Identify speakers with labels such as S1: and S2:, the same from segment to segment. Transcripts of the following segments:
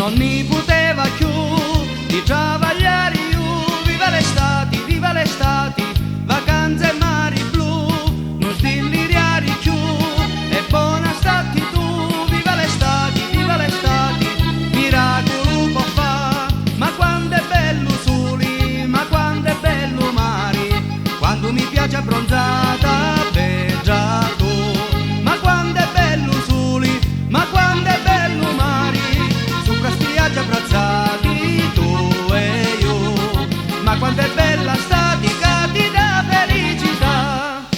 S1: non ne poteva più di travagliare io. Viva l'estate, vacanze e mari blu, non stilliriare più, e buona stati tu. Viva l'estate, miracolo può fa, ma quando è bello soli, ma quando è bello mare, quando mi piace abbronzata, beggiato, ma quando è bello soli, ma quando è bello mare, sopra spiaggia abbracciati tu e io, ma quando è bella statica ti dà felicità.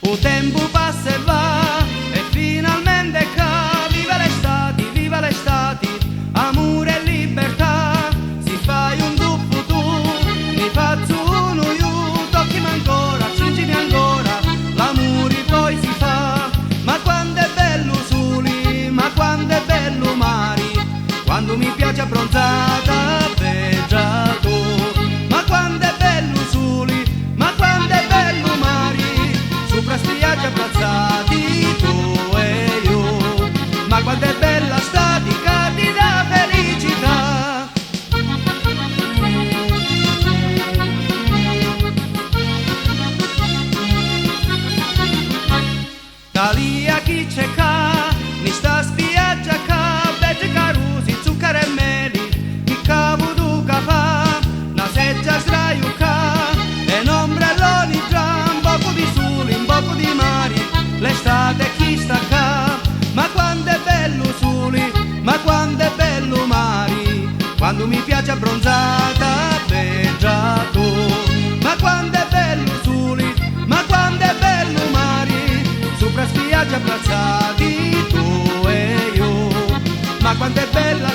S1: O tempo passa e va e finalmente ca, viva l'estate, amore e libertà, si fai un dubbio tu, mi faccio uno io, toccimi ancora, stringimi ancora, l'amore poi si fa, ma quando è bello soli, ma quando è bello mare, quando mi piace abbronzata, beggiato, ma quando è bello soli, ma quando è bello mare, sopra spiaggia abbracciati tu e io, ma quando è bella statica ti dà felicità. Talia chi c'è ca, mi sta spiaggia ca, begge carusi, zucchero e meli, chi cavo du fa, una seggia sdraio ca, e un ombrelloni già, un poco di sole, un poco di mare, l'estate chi sta ca, ma quando è bello sole, ma quando è bello mare, quando mi piace abbronzata, beggiato, ma quando è bello sole, ma quando è bello mare, sopra spiaggia abbracciati tu e io, ma quando è bella